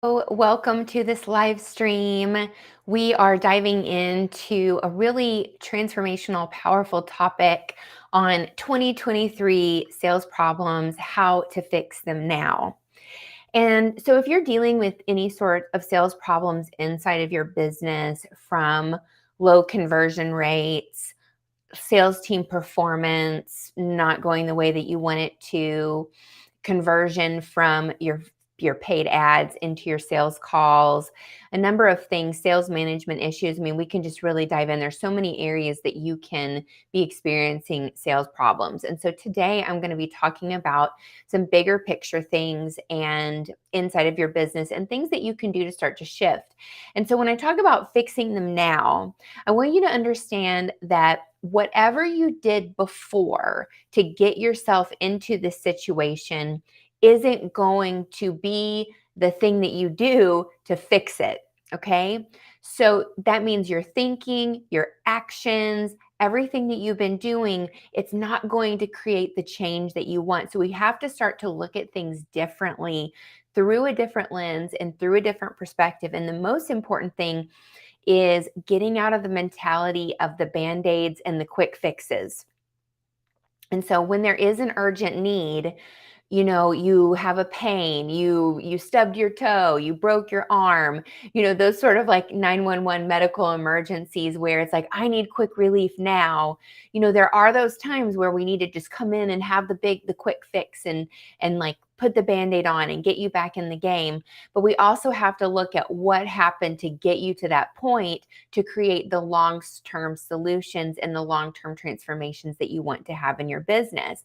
Welcome to this live stream. We are diving into a really transformational, powerful topic on 2023 sales problems, how to fix them now. And so if you're dealing with any sort of sales problems inside of your business, from low conversion rates, sales team performance not going the way that you want it to, conversion from your paid ads into your sales calls, a number of things, sales management issues. I mean, we can just really dive in. There's so many areas that you can be experiencing sales problems. And so today I'm going to be talking about some bigger picture things and inside of your business and things that you can do to start to shift. And so when I talk about fixing them now, I want you to understand that whatever you did before to get yourself into this situation isn't going to be the thing that you do to fix it. Okay. So that means your thinking, your actions, everything that you've been doing, it's not going to create the change that you want. So we have to start to look at things differently through a different lens and through a different perspective. And the most important thing is getting out of the mentality of the band-aids and the quick fixes. And so when there is an urgent need, you have a pain, you stubbed your toe, you broke your arm, those sort of like 911 medical emergencies where it's like, I need quick relief now. There are those times where we need to just come in and have the quick fix and like put the Band-Aid on and get you back in the game. But we also have to look at what happened to get you to that point to create the long-term solutions and the long-term transformations that you want to have in your business.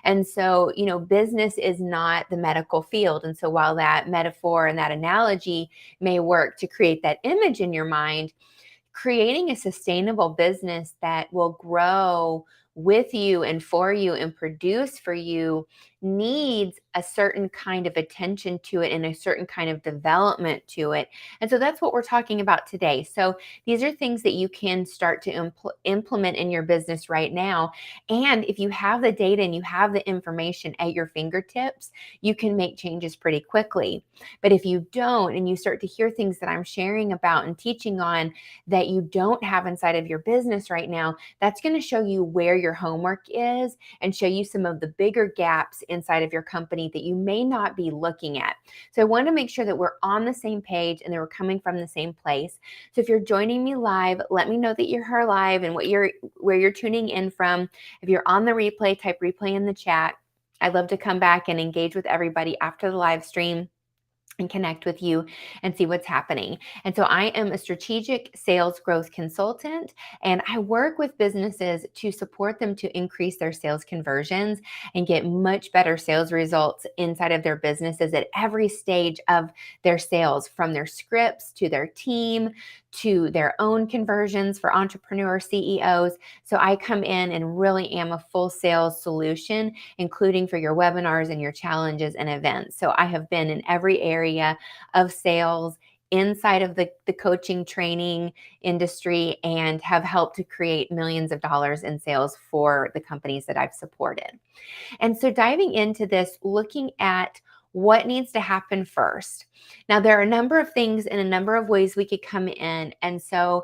And so, business is not the medical field. And so while that metaphor and that analogy may work to create that image in your mind, creating a sustainable business that will grow with you and for you and produce for you needs a certain kind of attention to it and a certain kind of development to it. And so that's what we're talking about today. So these are things that you can start to implement in your business right now. And if you have the data and you have the information at your fingertips, you can make changes pretty quickly. But if you don't, and you start to hear things that I'm sharing about and teaching on that you don't have inside of your business right now, that's going to show you where your homework is and show you some of the bigger gaps inside of your company that you may not be looking at. So I want to make sure that we're on the same page and that we're coming from the same place. So if you're joining me live, let me know that you're here live and where you're tuning in from. If you're on the replay, type replay in the chat. I'd love to come back and engage with everybody after the live stream and connect with you and see what's happening. And so I am a strategic sales growth consultant, and I work with businesses to support them to increase their sales conversions and get much better sales results inside of their businesses at every stage of their sales, from their scripts to their team to their own conversions for entrepreneur CEOs. So I come in and really am a full sales solution, including for your webinars and your challenges and events. So I have been in every area of sales inside of the coaching training industry and have helped to create millions of dollars in sales for the companies that I've supported. And so diving into this, looking at what needs to happen first. Now, there are a number of things and a number of ways we could come in. And so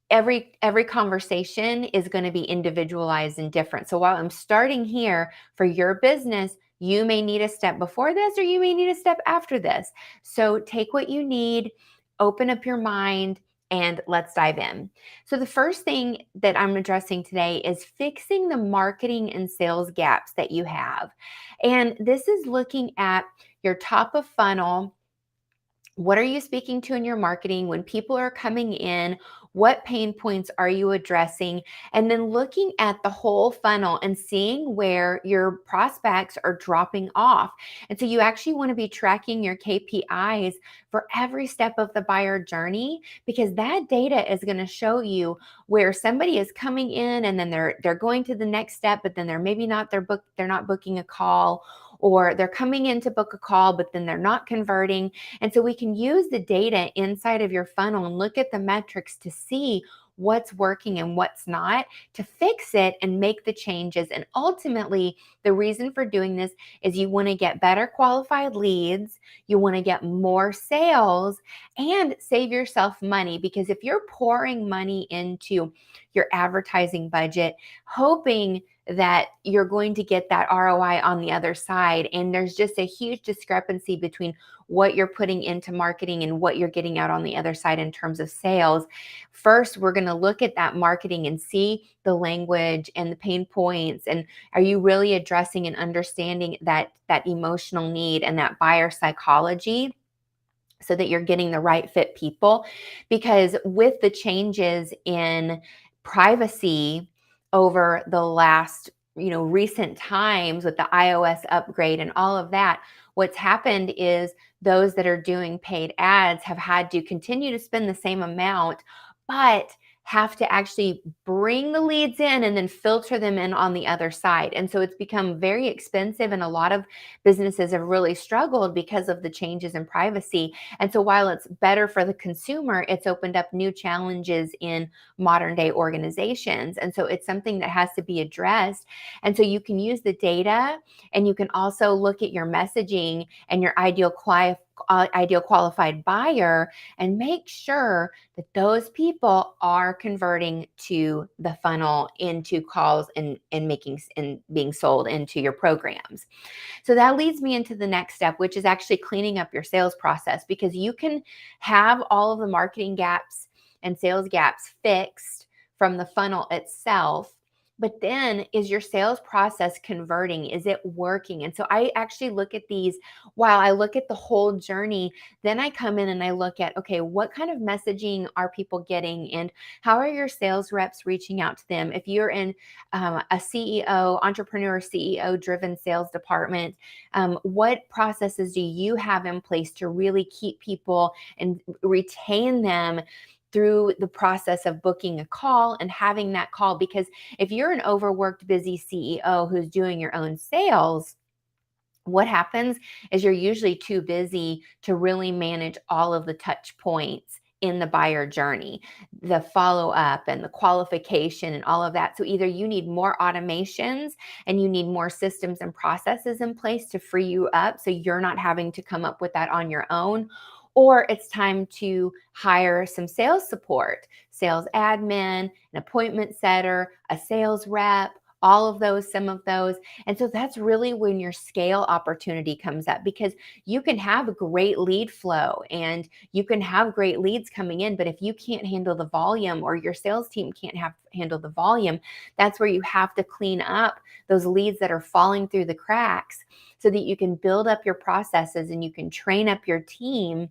every conversation is going to be individualized and different. So while I'm starting here for your business, you may need a step before this or you may need a step after this. So take what you need, open up your mind, and let's dive in. So the first thing that I'm addressing today is fixing the marketing and sales gaps that you have. And this is looking at your top of funnel. What are you speaking to in your marketing when people are coming in? What pain points are you addressing? And then looking at the whole funnel and seeing where your prospects are dropping off. And so you actually want to be tracking your KPIs for every step of the buyer journey, because that data is going to show you where somebody is coming in and then they're going to the next step, but then they're not booking a call, or they're coming in to book a call, but then they're not converting. And so we can use the data inside of your funnel and look at the metrics to see what's working and what's not to fix it and make the changes. And ultimately, the reason for doing this is you want to get better qualified leads, you want to get more sales, and save yourself money. Because if you're pouring money into your advertising budget, hoping that you're going to get that ROI on the other side, and there's just a huge discrepancy between what you're putting into marketing and what you're getting out on the other side in terms of sales. First, we're going to look at that marketing and see the language and the pain points, and are you really addressing and understanding that emotional need and that buyer psychology, so that you're getting the right fit people. Because with the changes in privacy over the last, recent times with the iOS upgrade and all of that, what's happened is those that are doing paid ads have had to continue to spend the same amount, but have to actually bring the leads in and then filter them in on the other side. And so it's become very expensive, and a lot of businesses have really struggled because of the changes in privacy. And so while it's better for the consumer, it's opened up new challenges in modern day organizations. And so it's something that has to be addressed. And so you can use the data, and you can also look at your messaging and your ideal qualified buyer, and make sure that those people are converting to the funnel into calls and making and being sold into your programs. So that leads me into the next step, which is actually cleaning up your sales process, because you can have all of the marketing gaps and sales gaps fixed from the funnel itself. But then, is your sales process converting? Is it working? And so I actually look at these while I look at the whole journey. Then I come in and I look at, okay, what kind of messaging are people getting? And how are your sales reps reaching out to them? If you're in a entrepreneur CEO driven sales department, what processes do you have in place to really keep people and retain them through the process of booking a call and having that call? Because if you're an overworked, busy CEO who's doing your own sales, what happens is you're usually too busy to really manage all of the touch points in the buyer journey, the follow up and the qualification and all of that. So either you need more automations and you need more systems and processes in place to free you up so you're not having to come up with that on your own, or it's time to hire some sales support, sales admin, an appointment setter, a sales rep, all of those, some of those. And so that's really when your scale opportunity comes up, because you can have a great lead flow and you can have great leads coming in, but if you can't handle the volume, or your sales team can't handle the volume, that's where you have to clean up those leads that are falling through the cracks, so that you can build up your processes and you can train up your team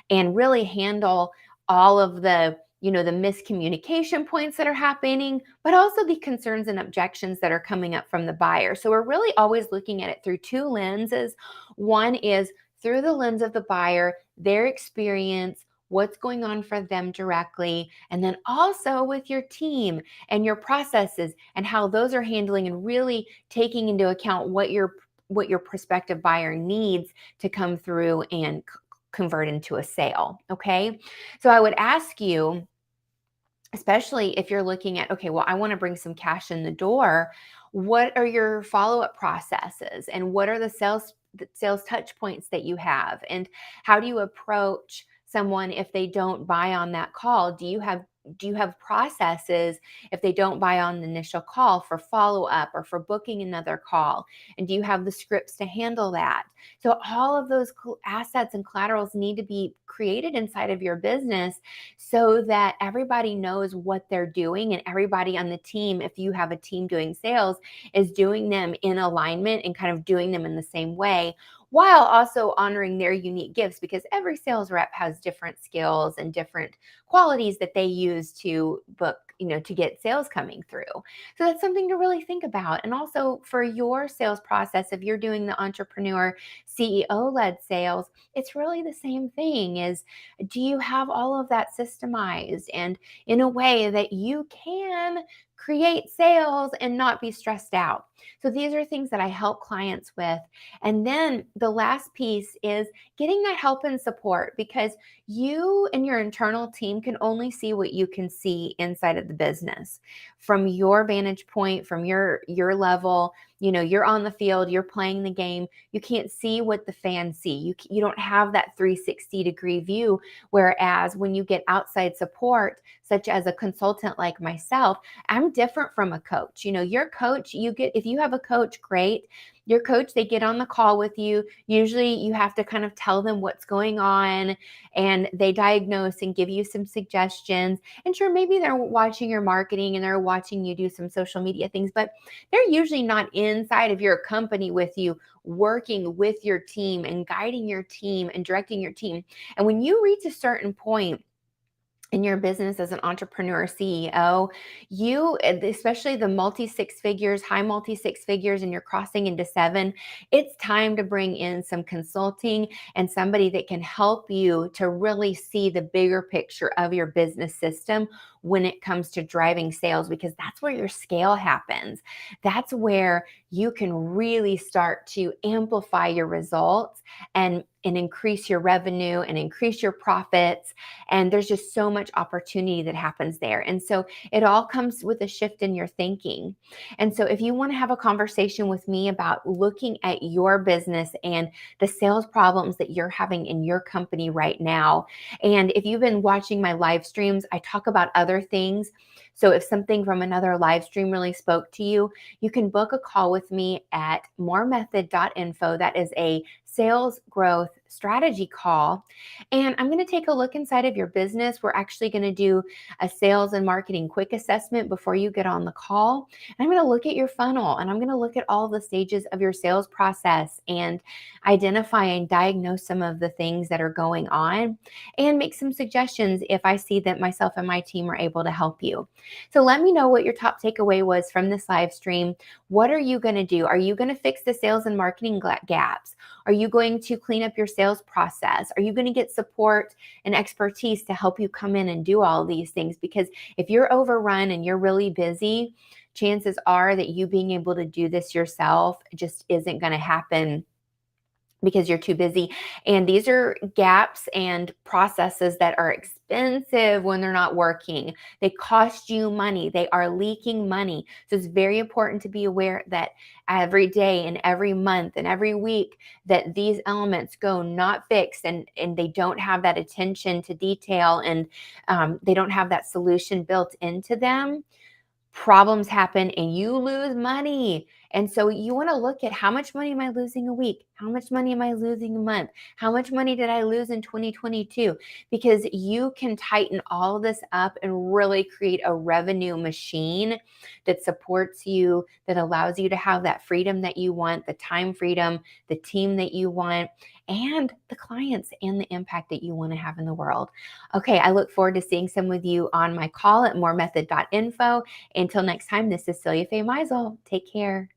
and really handle all of the the miscommunication points that are happening, but also the concerns and objections that are coming up from the buyer. So we're really always looking at it through two lenses. One is through the lens of the buyer, their experience, what's going on for them directly, and then also with your team and your processes and how those are handling, and really taking into account what your prospective buyer needs to come through and convert into a sale. Okay. So I would ask you, especially if you're looking at, okay, well, I want to bring some cash in the door, what are your follow-up processes, and what are the sales touch points that you have, and how do you approach someone if they don't buy on that call? Do you have processes if they don't buy on the initial call for follow-up or for booking another call? And do you have the scripts to handle that? So all of those assets and collaterals need to be created inside of your business, so that everybody knows what they're doing, and everybody on the team, if you have a team doing sales, is doing them in alignment and kind of doing them in the same way, while also honoring their unique gifts, because every sales rep has different skills and different qualities that they use to book to get sales coming through. So that's something to really think about. And also for your sales process, if you're doing the entrepreneur CEO led sales, it's really the same thing. Is do you have all of that systemized and in a way that you can create sales and not be stressed out? So these are things that I help clients with. And then the last piece is getting that help and support, because you and your internal team can only see what you can see inside of the business from your vantage point, from your level. You're on the field, you're playing the game. You can't see what the fans see. You don't have that 360-degree view. Whereas when you get outside support, such as a consultant like myself, I'm different from a coach. Your coach, if you have a coach, great. Your coach, they get on the call with you. Usually you have to kind of tell them what's going on, and they diagnose and give you some suggestions. And sure, maybe they're watching your marketing and they're watching you do some social media things, but they're usually not inside of your company with you, working with your team and guiding your team and directing your team. And when you reach a certain point in your business as an entrepreneur CEO, especially the multi six figures, high multi six figures, and you're crossing into seven, it's time to bring in some consulting and somebody that can help you to really see the bigger picture of your business system when it comes to driving sales, because that's where your scale happens. That's where you can really start to amplify your results and increase your revenue and increase your profits. And there's just so much opportunity that happens there. And so it all comes with a shift in your thinking. And so if you want to have a conversation with me about looking at your business and the sales problems that you're having in your company right now, and if you've been watching my live streams, I talk about other things. So if something from another live stream really spoke to you, you can book a call with me at moremethod.info. That is a sales growth strategy call. And I'm going to take a look inside of your business. We're actually going to do a sales and marketing quick assessment before you get on the call. And I'm going to look at your funnel, and I'm going to look at all the stages of your sales process and identify and diagnose some of the things that are going on and make some suggestions if I see that myself and my team are able to help you. So let me know what your top takeaway was from this live stream. What are you going to do? Are you going to fix the sales and marketing gaps? Are you going to clean up your sales process? Are you going to get support and expertise to help you come in and do all these things? Because if you're overrun and you're really busy, chances are that you being able to do this yourself just isn't going to happen because you're too busy. And these are gaps and processes that are expensive when they're not working. They cost you money. They are leaking money. So it's very important to be aware that every day and every month and every week that these elements go not fixed, and they don't have that attention to detail, and they don't have that solution built into them. Problems happen and you lose money. And so you want to look at, how much money am I losing a week? How much money am I losing a month? How much money did I lose in 2022? Because you can tighten all of this up and really create a revenue machine that supports you, that allows you to have that freedom that you want, the time freedom, the team that you want, and the clients and the impact that you want to have in the world. Okay, I look forward to seeing some of you on my call at moremethod.info. Until next time, this is Celia Faye Meisel. Take care.